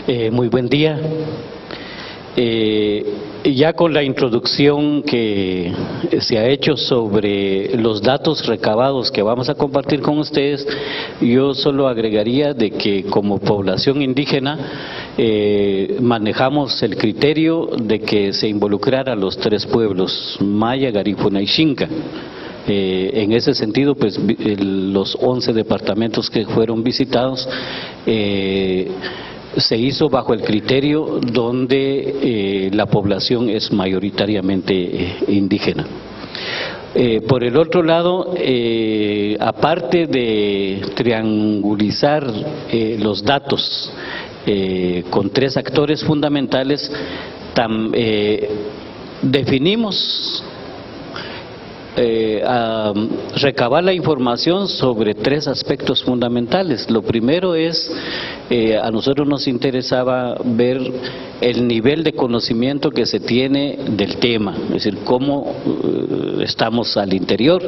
Muy buen día. Ya con la introducción que se ha hecho sobre los datos recabados que vamos a compartir con ustedes, yo solo agregaría de que como población indígena manejamos el criterio de que se involucrara a los tres pueblos, Maya, Garífuna y Xinca. En ese sentido, pues los 11 departamentos que fueron visitados se hizo bajo el criterio donde la población es mayoritariamente indígena. Por el otro lado, aparte de triangulizar los datos con tres actores fundamentales, definimos recabar la información sobre tres aspectos fundamentales. Lo primero es, a nosotros nos interesaba ver el nivel de conocimiento que se tiene del tema, es decir, cómo estamos al interior.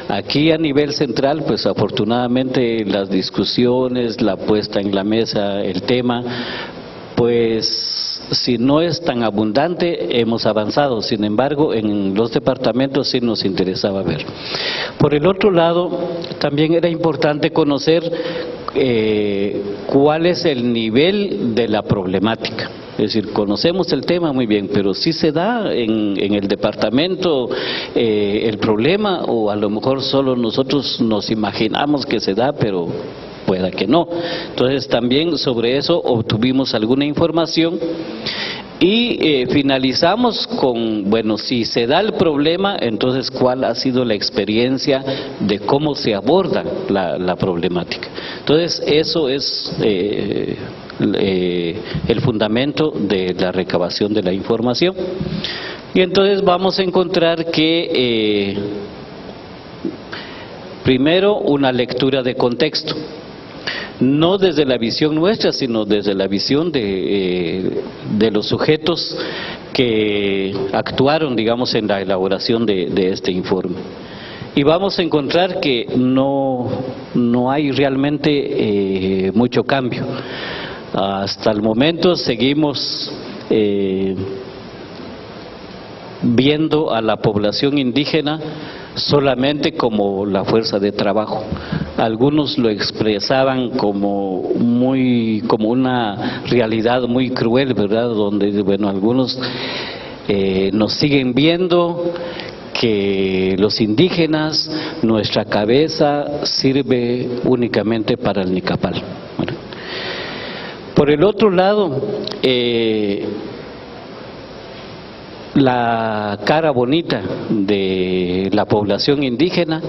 Aquí a nivel central, pues afortunadamente las discusiones, la puesta en la mesa, el tema, pues si no es tan abundante, hemos avanzado. Sin embargo, en los departamentos sí nos interesaba ver. Por el otro lado, también era importante conocer cuál es el nivel de la problemática. Es decir, conocemos el tema muy bien, pero sí se da en el departamento el problema, o a lo mejor solo nosotros nos imaginamos que se da, pero pueda que no. Entonces también sobre eso obtuvimos alguna información y finalizamos con, bueno, si se da el problema, entonces cuál ha sido la experiencia de cómo se aborda la problemática. Entonces eso es el fundamento de la recabación de la información. Y entonces vamos a encontrar que primero una lectura de contexto. No desde la visión nuestra, sino desde la visión de los sujetos que actuaron, digamos, en la elaboración de este informe. Y vamos a encontrar que no hay realmente mucho cambio. Hasta el momento seguimos viendo a la población indígena solamente como la fuerza de trabajo. Algunos lo expresaban como una realidad muy cruel, ¿verdad? Donde, bueno, algunos nos siguen viendo que los indígenas, nuestra cabeza sirve únicamente para el Nicapal. Bueno. Por el otro lado, la cara bonita de la población indígena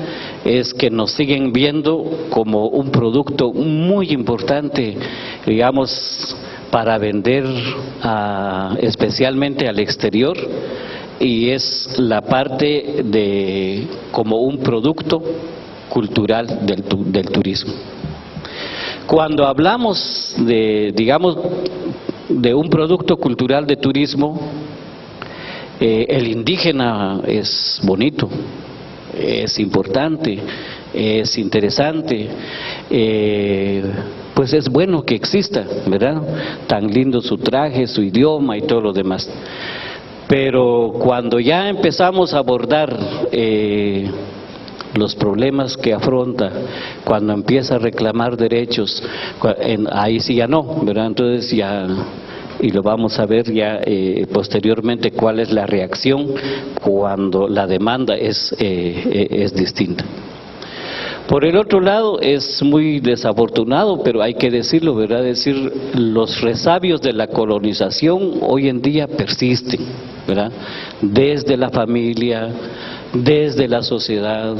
es que nos siguen viendo como un producto muy importante, digamos, para vender especialmente al exterior, y es la parte de como un producto cultural del turismo. Cuando hablamos digamos, de un producto cultural de turismo, el indígena es bonito, es importante, es interesante, pues es bueno que exista, ¿verdad? Tan lindo su traje, su idioma y todo lo demás. Pero cuando ya empezamos a abordar los problemas que afronta, cuando empieza a reclamar derechos, ahí sí ya no, ¿verdad? Entonces ya, y lo vamos a ver ya posteriormente cuál es la reacción cuando la demanda es distinta. Por el otro lado, es muy desafortunado, pero hay que decirlo, ¿verdad? Decir, los resabios de la colonización hoy en día persisten, ¿verdad? Desde la familia, desde la sociedad,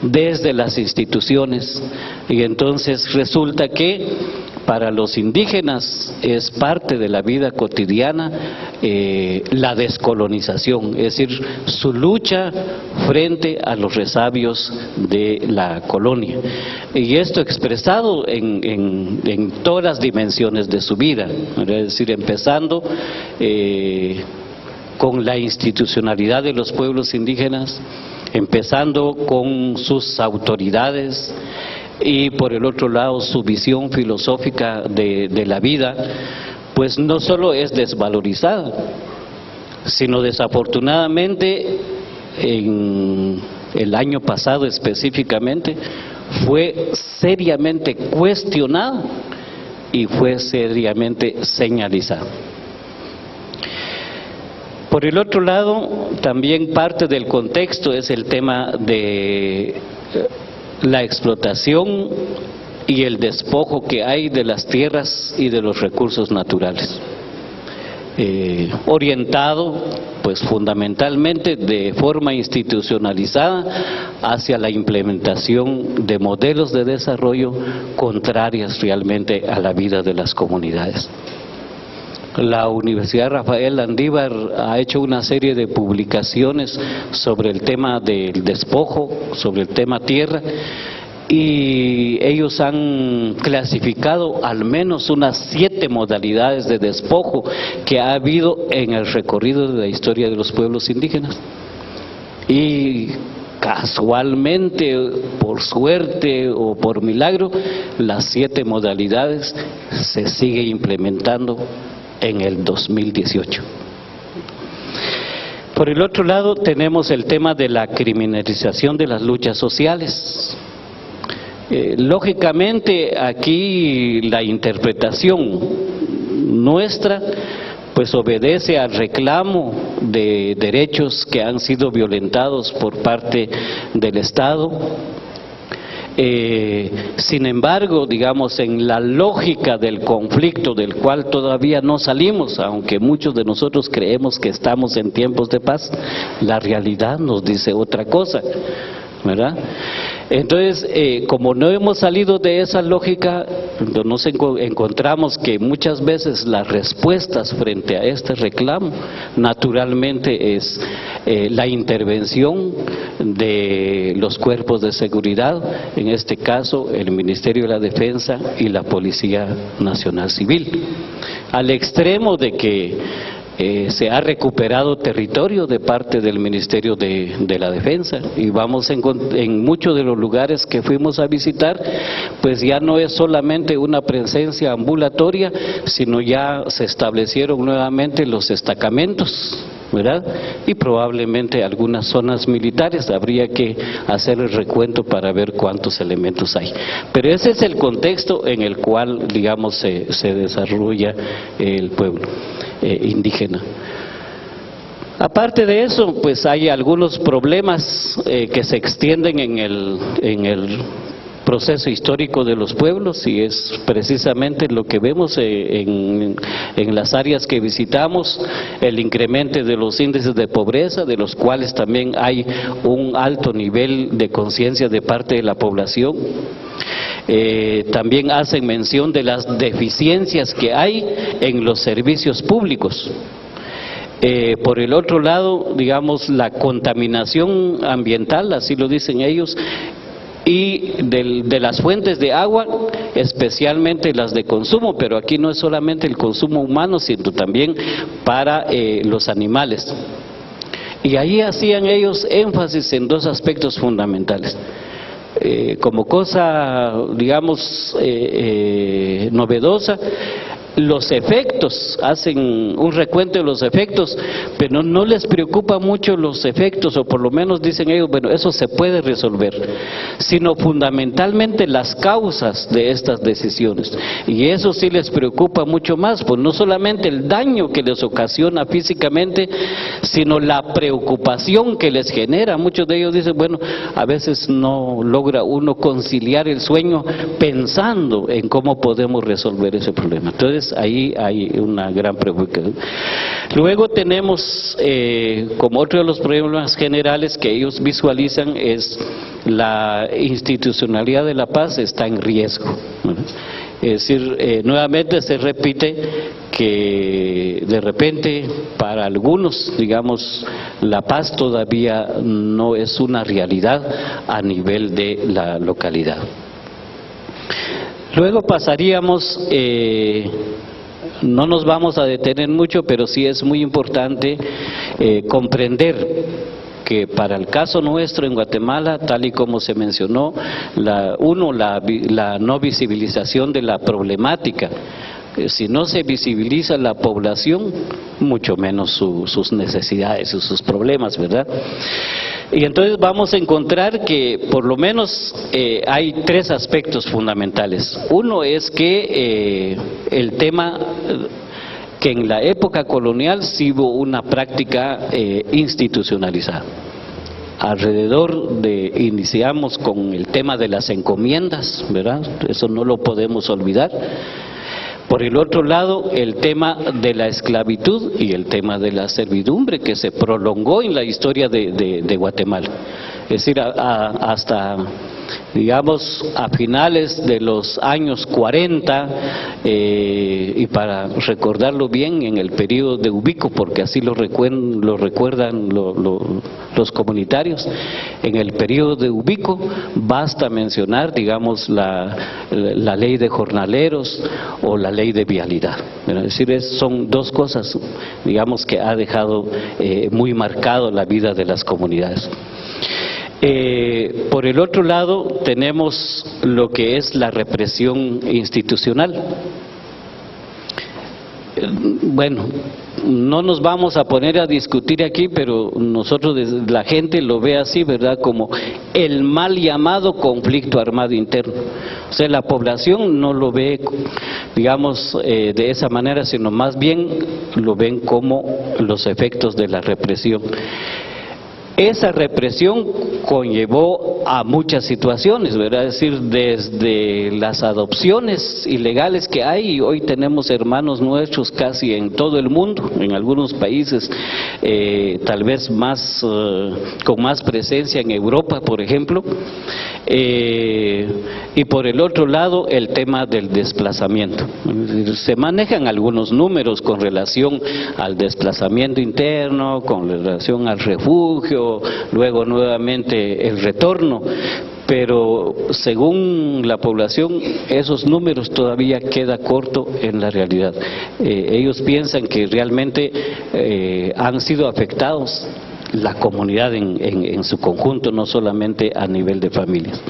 desde las instituciones, y entonces resulta que para los indígenas es parte de la vida cotidiana la descolonización, es decir, su lucha frente a los resabios de la colonia. Y esto expresado en todas las dimensiones de su vida, es decir, empezando con la institucionalidad de los pueblos indígenas, empezando con sus autoridades, y por el otro lado su visión filosófica de la vida, pues no solo es desvalorizada, sino desafortunadamente en el año pasado específicamente fue seriamente cuestionada y fue seriamente señalizada. Por el otro lado, también parte del contexto es el tema de la explotación y el despojo que hay de las tierras y de los recursos naturales, orientado pues fundamentalmente de forma institucionalizada hacia la implementación de modelos de desarrollo contrarias realmente a la vida de las comunidades. La Universidad Rafael Landívar ha hecho una serie de publicaciones sobre el tema del despojo, sobre el tema tierra, y ellos han clasificado al menos unas 7 modalidades de despojo que ha habido en el recorrido de la historia de los pueblos indígenas. Y casualmente, por suerte o por milagro, las 7 modalidades se sigue implementando en el 2018. Por el otro lado tenemos el tema de la criminalización de las luchas sociales. Lógicamente aquí la interpretación nuestra pues obedece al reclamo de derechos que han sido violentados por parte del Estado. Sin embargo, digamos, en la lógica del conflicto del cual todavía no salimos, aunque muchos de nosotros creemos que estamos en tiempos de paz, la realidad nos dice otra cosa, ¿verdad? Entonces, como no hemos salido de esa lógica, nos encontramos que muchas veces las respuestas frente a este reclamo naturalmente es la intervención de los cuerpos de seguridad, en este caso el Ministerio de la Defensa y la Policía Nacional Civil, al extremo de que se ha recuperado territorio de parte del Ministerio de la Defensa, y vamos en muchos de los lugares que fuimos a visitar, pues ya no es solamente una presencia ambulatoria, sino ya se establecieron nuevamente los destacamentos, ¿verdad? Y probablemente algunas zonas militares. Habría que hacer el recuento para ver cuántos elementos hay. Pero ese es el contexto en el cual, digamos, se desarrolla el pueblo indígena. Aparte de eso, pues hay algunos problemas que se extienden en el proceso histórico de los pueblos, y es precisamente lo que vemos en las áreas que visitamos, el incremento de los índices de pobreza, de los cuales también hay un alto nivel de conciencia de parte de la población. También hacen mención de las deficiencias que hay en los servicios públicos. Por el otro lado, digamos, la contaminación ambiental, así lo dicen ellos, y de las fuentes de agua, especialmente las de consumo, pero aquí no es solamente el consumo humano, sino también para los animales. Y ahí hacían ellos énfasis en 2 aspectos fundamentales. Como cosa, digamos, novedosa, los efectos, hacen un recuento de los efectos, pero no les preocupa mucho los efectos, o por lo menos dicen ellos, bueno, eso se puede resolver, sino fundamentalmente las causas de estas decisiones, y eso sí les preocupa mucho más, pues no solamente el daño que les ocasiona físicamente, sino la preocupación que les genera. Muchos de ellos dicen, bueno, a veces no logra uno conciliar el sueño pensando en cómo podemos resolver ese problema. Entonces ahí hay una gran preocupación. Luego tenemos como otro de los problemas generales que ellos visualizan es la institucionalidad de la paz está en riesgo. Es decir, nuevamente se repite que de repente para algunos, digamos, la paz todavía no es una realidad a nivel de la localidad. Luego pasaríamos, no nos vamos a detener mucho, pero sí es muy importante comprender que para el caso nuestro en Guatemala, tal y como se mencionó, la no visibilización de la problemática Si no se visibiliza la población, mucho menos sus necesidades y sus problemas, ¿verdad? Y entonces vamos a encontrar que por lo menos hay tres aspectos fundamentales. Uno es que el tema que en la época colonial sí hubo una práctica institucionalizada. Iniciamos con el tema de las encomiendas, ¿verdad? Eso no lo podemos olvidar. Por el otro lado, el tema de la esclavitud y el tema de la servidumbre que se prolongó en la historia de Guatemala. Es decir, hasta, digamos, a finales de los años 40, y para recordarlo bien, en el periodo de Ubico, porque así lo recuerdan los comunitarios, en el periodo de Ubico basta mencionar, digamos, la ley de jornaleros o la ley de vialidad. Es decir, son dos cosas, digamos, que ha dejado muy marcado la vida de las comunidades. Por el otro lado tenemos lo que es la represión institucional. Bueno, no nos vamos a poner a discutir aquí, pero nosotros, la gente lo ve así, ¿verdad?, como el mal llamado conflicto armado interno. O sea, la población no lo ve, digamos, de esa manera, sino más bien lo ven como los efectos de la represión. Esa represión conllevó a muchas situaciones, ¿verdad? Es decir, desde las adopciones ilegales que hay, y hoy tenemos hermanos nuestros casi en todo el mundo, en algunos países tal vez más con más presencia en Europa, por ejemplo, y por el otro lado el tema del desplazamiento. Se manejan algunos números con relación al desplazamiento interno, con relación al refugio, luego nuevamente el retorno, pero según la población esos números todavía queda corto en la realidad. Ellos piensan que realmente han sido afectados la comunidad en su conjunto, no solamente a nivel de familias.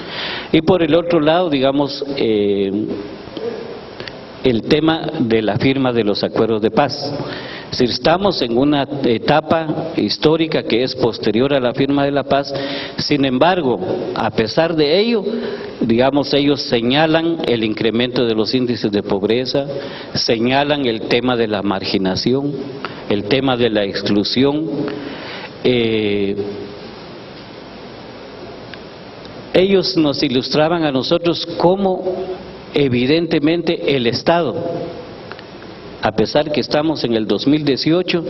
Y por el otro lado, digamos, el tema de la firma de los acuerdos de paz. Es decir, estamos en una etapa histórica que es posterior a la firma de la paz. Sin embargo, a pesar de ello, digamos, ellos señalan el incremento de los índices de pobreza, señalan el tema de la marginación, el tema de la exclusión. Ellos nos ilustraban a nosotros cómo evidentemente el Estado, a pesar que estamos en el 2018,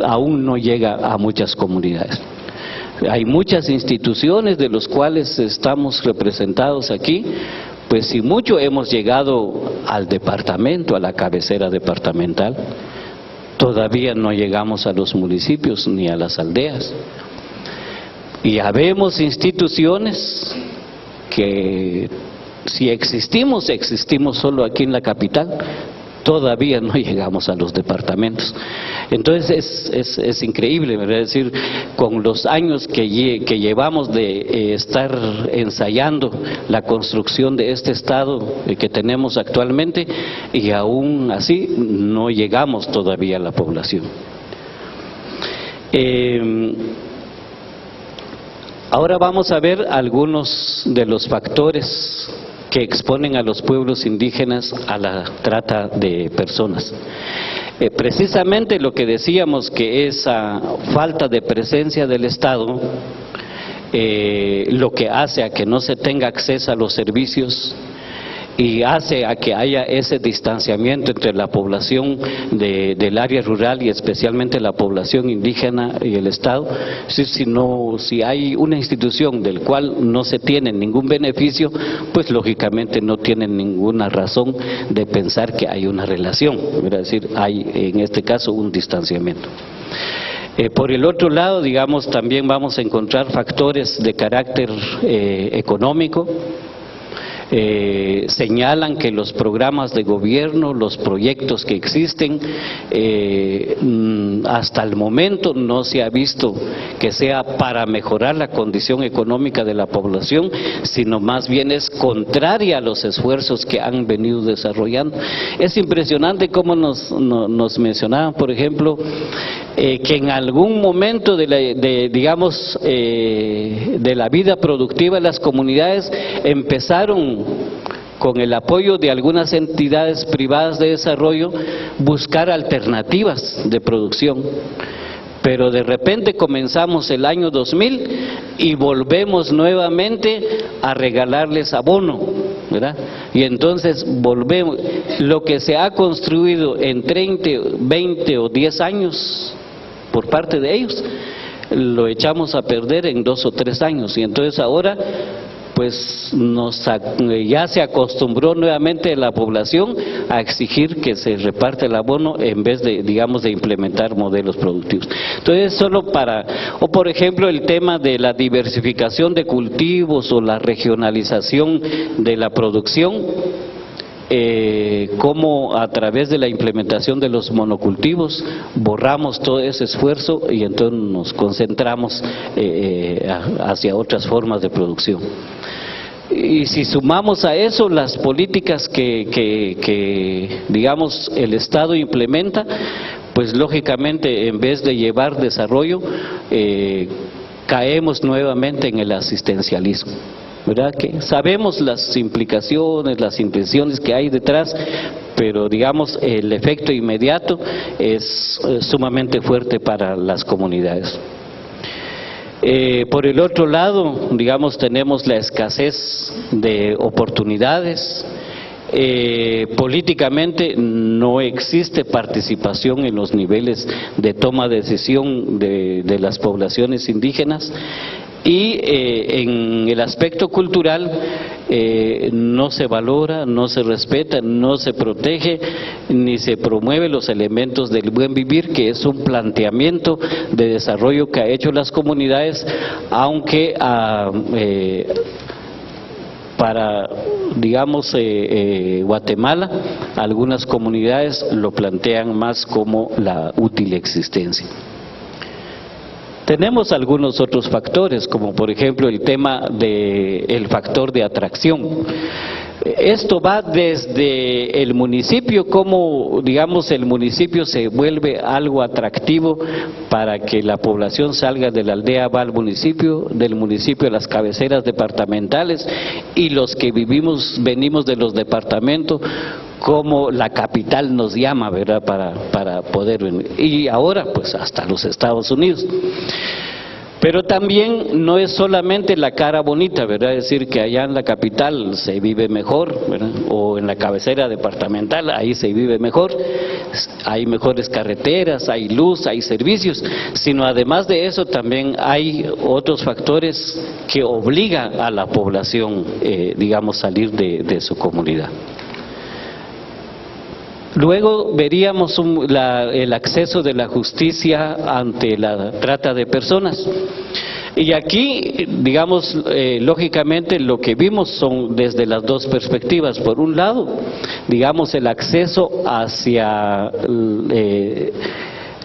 aún no llega a muchas comunidades. Hay muchas instituciones de las cuales estamos representados aquí, pues si mucho hemos llegado al departamento, a la cabecera departamental, todavía no llegamos a los municipios ni a las aldeas. Y habemos instituciones que si existimos solo aquí en la capital, todavía no llegamos a los departamentos. Entonces es increíble, ¿verdad? Es decir, con los años que llevamos de estar ensayando la construcción de este Estado que tenemos actualmente, y aún así no llegamos todavía a la población. Ahora vamos a ver algunos de los factores que exponen a los pueblos indígenas a la trata de personas. Precisamente lo que decíamos, que esa falta de presencia del Estado, lo que hace a que no se tenga acceso a los servicios y hace a que haya ese distanciamiento entre la población del área rural y especialmente la población indígena y el Estado. Si hay una institución del cual no se tiene ningún beneficio, pues lógicamente no tienen ninguna razón de pensar que hay una relación, es decir, hay en este caso un distanciamiento. Por el otro lado, digamos, también vamos a encontrar factores de carácter económico. Señalan que los programas de gobierno, los proyectos que existen, hasta el momento no se ha visto que sea para mejorar la condición económica de la población, sino más bien es contraria a los esfuerzos que han venido desarrollando. Es impresionante cómo nos mencionaban, por ejemplo, que en algún momento de la vida productiva de las comunidades empezaron, con el apoyo de algunas entidades privadas de desarrollo, buscar alternativas de producción. Pero de repente comenzamos el año 2000 y volvemos nuevamente a regalarles abono, ¿verdad? Y entonces volvemos, lo que se ha construido en 30, 20 o 10 años por parte de ellos, lo echamos a perder en 2 o 3 años, y entonces ahora pues ya se acostumbró nuevamente la población a exigir que se reparte el abono en vez de, de implementar modelos productivos. Entonces, o por ejemplo el tema de la diversificación de cultivos o la regionalización de la producción, cómo a través de la implementación de los monocultivos borramos todo ese esfuerzo y entonces nos concentramos hacia otras formas de producción. Y si sumamos a eso las políticas que digamos el Estado implementa, pues lógicamente en vez de llevar desarrollo, caemos nuevamente en el asistencialismo, ¿verdad? Que sabemos las implicaciones, las intenciones que hay detrás, pero digamos el efecto inmediato es sumamente fuerte para las comunidades. Por el otro lado, digamos, tenemos la escasez de oportunidades. Políticamente no existe participación en los niveles de toma de decisión de las poblaciones indígenas. Y en el aspecto cultural no se valora, no se respeta, no se protege, ni se promueve los elementos del buen vivir, que es un planteamiento de desarrollo que ha hecho las comunidades, aunque para, digamos, Guatemala, algunas comunidades lo plantean más como la útil existencia. Tenemos algunos otros factores, como por ejemplo el tema del factor de atracción. Esto va desde el municipio, como digamos el municipio se vuelve algo atractivo para que la población salga de la aldea, va al municipio, del municipio a las cabeceras departamentales, y los que venimos de los departamentos, como la capital nos llama, ¿verdad?, para poder venir. Y ahora pues hasta los Estados Unidos. Pero también no es solamente la cara bonita, ¿verdad? Es decir, que allá en la capital se vive mejor, ¿verdad? O en la cabecera departamental, ahí se vive mejor, hay mejores carreteras, hay luz, hay servicios, sino además de eso también hay otros factores que obligan a la población, digamos, salir de su comunidad. Luego veríamos el acceso de la justicia ante la trata de personas. Y aquí, digamos, lógicamente lo que vimos son desde las dos perspectivas. Por un lado, digamos, el acceso hacia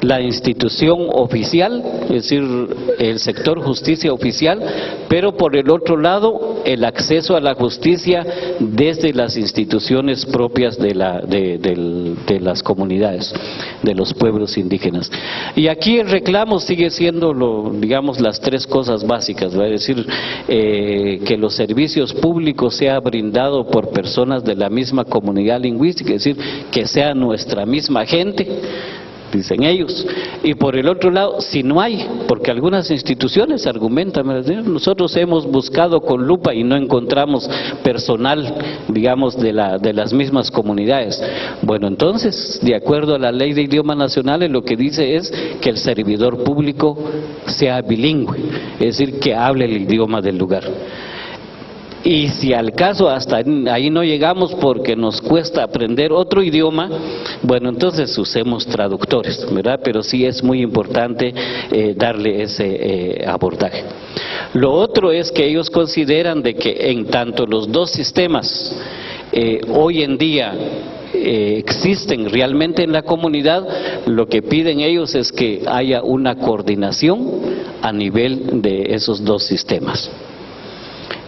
la institución oficial, es decir, el sector justicia oficial, pero por el otro lado, el acceso a la justicia desde las instituciones propias de las comunidades, de los pueblos indígenas. Y aquí el reclamo sigue siendo, digamos, las tres cosas básicas, ¿va? Es decir, que los servicios públicos sean brindados por personas de la misma comunidad lingüística, es decir, que sea nuestra misma gente, dicen ellos. Y por el otro lado, si no hay, porque algunas instituciones argumentan, nosotros hemos buscado con lupa y no encontramos personal, digamos, de las mismas comunidades. Bueno, entonces, de acuerdo a la Ley de Idiomas Nacionales, lo que dice es que el servidor público sea bilingüe, es decir, que hable el idioma del lugar. Y si al caso hasta ahí no llegamos porque nos cuesta aprender otro idioma, bueno, entonces usemos traductores, ¿verdad? Pero sí es muy importante darle ese abordaje. Lo otro es que ellos consideran de que en tanto los dos sistemas hoy en día existen realmente en la comunidad, lo que piden ellos es que haya una coordinación a nivel de esos dos sistemas.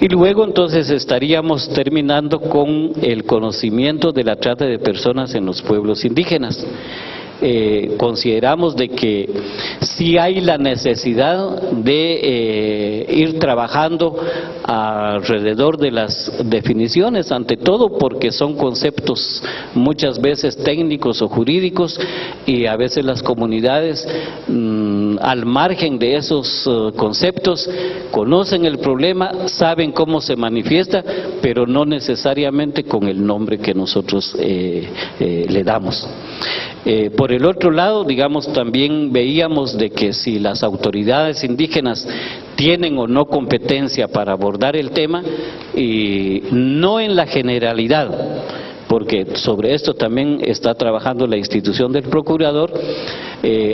Y luego entonces estaríamos terminando con el conocimiento de la trata de personas en los pueblos indígenas. Consideramos de que sí hay la necesidad de ir trabajando alrededor de las definiciones, ante todo porque son conceptos muchas veces técnicos o jurídicos, y a veces las comunidades al margen de esos conceptos conocen el problema, saben cómo se manifiesta, pero no necesariamente con el nombre que nosotros le damos. Por el otro lado, digamos, también veíamos de que si las autoridades indígenas tienen o no competencia para abordar el tema, y no en la generalidad, porque sobre esto también está trabajando la institución del procurador.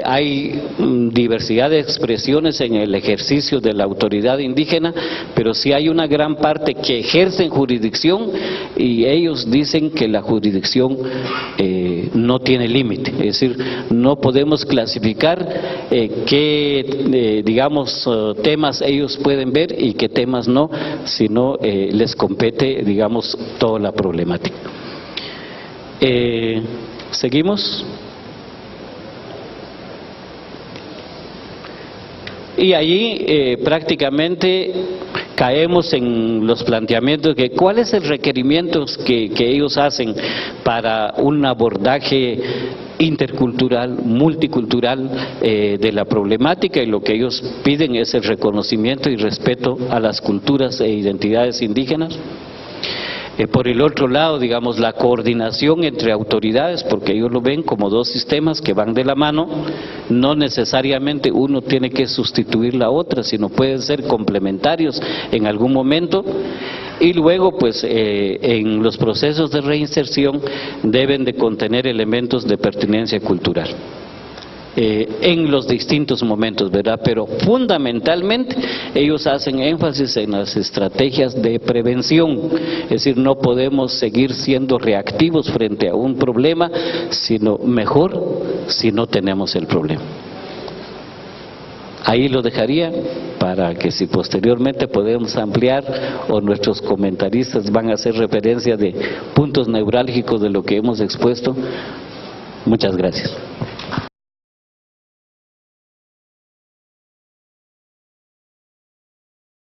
Hay diversidad de expresiones en el ejercicio de la autoridad indígena, pero sí hay una gran parte que ejercen jurisdicción, y ellos dicen que la jurisdicción no tiene límite, es decir, no podemos clasificar qué digamos temas ellos pueden ver y qué temas no, sino les compete, digamos, toda la problemática. ¿Seguimos? Y allí prácticamente caemos en los planteamientos de cuál es el requerimiento que ellos hacen para un abordaje intercultural, multicultural de la problemática, y lo que ellos piden es el reconocimiento y respeto a las culturas e identidades indígenas. Por el otro lado, digamos, la coordinación entre autoridades, porque ellos lo ven como dos sistemas que van de la mano, no necesariamente uno tiene que sustituir la otra, sino pueden ser complementarios en algún momento. Y luego, pues, en los procesos de reinserción deben de contener elementos de pertinencia cultural. En los distintos momentos, ¿verdad? Pero fundamentalmente ellos hacen énfasis en las estrategias de prevención, es decir, no podemos seguir siendo reactivos frente a un problema, sino mejor si no tenemos el problema. Ahí lo dejaría para que si posteriormente podemos ampliar o nuestros comentaristas van a hacer referencia de puntos neurálgicos de lo que hemos expuesto. Muchas gracias.